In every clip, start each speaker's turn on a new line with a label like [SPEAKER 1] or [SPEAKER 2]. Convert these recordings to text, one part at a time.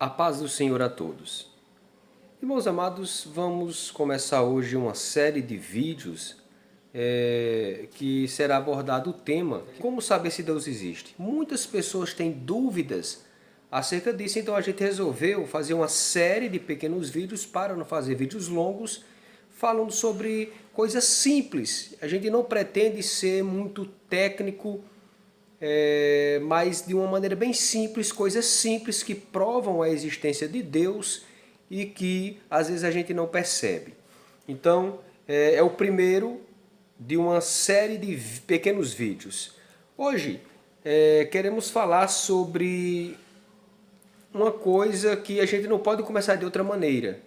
[SPEAKER 1] A paz do Senhor a todos. Irmãos amados, vamos começar hoje uma série de vídeos que será abordado o tema como saber se Deus existe. Muitas pessoas têm dúvidas acerca disso, então a gente resolveu fazer uma série de pequenos vídeos para não fazer vídeos longos, falando sobre coisas simples. A gente não pretende ser muito técnico, mas de uma maneira bem simples, coisas simples que provam a existência de Deus e que às vezes a gente não percebe. Então, é o primeiro de uma série de pequenos vídeos. Hoje, queremos falar sobre uma coisa que a gente não pode começar de outra maneira,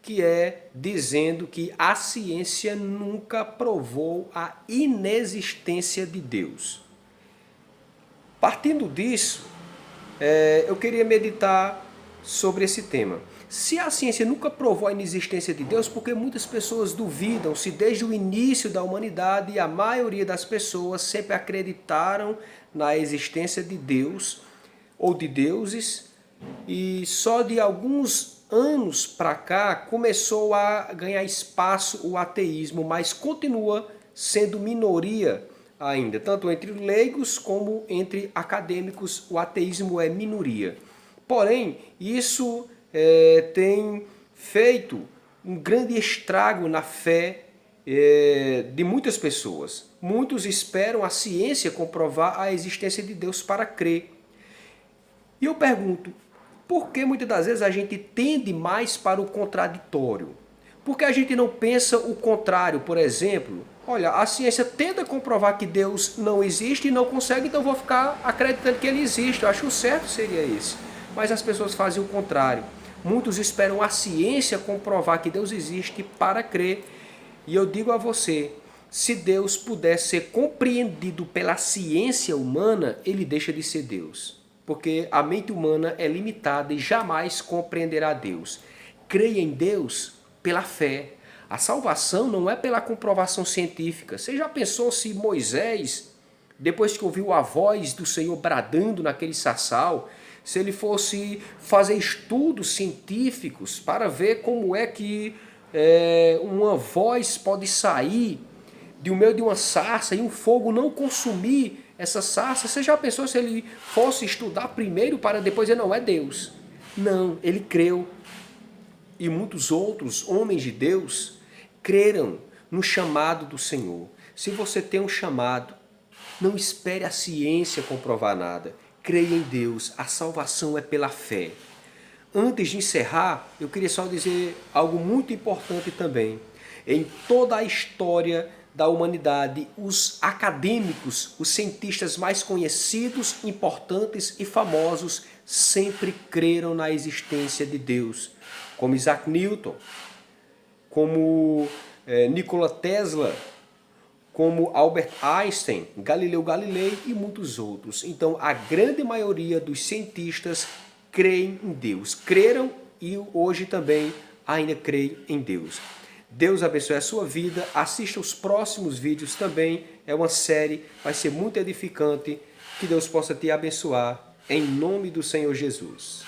[SPEAKER 1] que é dizendo que a ciência nunca provou a inexistência de Deus. Partindo disso, eu queria meditar sobre esse tema. Se a ciência nunca provou a inexistência de Deus, porque muitas pessoas duvidam, se desde o início da humanidade a maioria das pessoas sempre acreditaram na existência de Deus ou de deuses, e só de alguns anos para cá começou a ganhar espaço o ateísmo, mas continua sendo minoria ainda, tanto entre leigos como entre acadêmicos, o ateísmo é minoria. Porém, isso tem feito um grande estrago na fé de muitas pessoas. Muitos esperam a ciência comprovar a existência de Deus para crer. E eu pergunto, por que muitas das vezes a gente tende mais para o contraditório? Por que a gente não pensa o contrário? Por exemplo, olha, a ciência tenta comprovar que Deus não existe e não consegue, então eu vou ficar acreditando que ele existe. Eu acho que o certo seria esse. Mas as pessoas fazem o contrário. Muitos esperam a ciência comprovar que Deus existe para crer. E eu digo a você, se Deus pudesse ser compreendido pela ciência humana, ele deixa de ser Deus. Porque a mente humana é limitada e jamais compreenderá Deus. Creia em Deus pela fé. A salvação não é pela comprovação científica. Você já pensou se Moisés, depois que ouviu a voz do Senhor bradando naquele sarçal, se ele fosse fazer estudos científicos para ver como é que uma voz pode sair do meio de uma sarça e um fogo não consumir essa sarça? Você já pensou se ele fosse estudar primeiro para depois dizer não é Deus? Não, ele creu. E muitos outros homens de Deus creram no chamado do Senhor. Se você tem um chamado, não espere a ciência comprovar nada. Creia em Deus, a salvação é pela fé. Antes de encerrar, eu queria só dizer algo muito importante também. Em toda a história da humanidade, os acadêmicos, os cientistas mais conhecidos, importantes e famosos sempre creram na existência de Deus, como Isaac Newton, como Nikola Tesla, como Albert Einstein, Galileu Galilei e muitos outros. Então, a grande maioria dos cientistas creem em Deus. Creram e hoje também ainda creem em Deus. Deus abençoe a sua vida. Assista os próximos vídeos também. É uma série, vai ser muito edificante. Que Deus possa te abençoar. Em nome do Senhor Jesus.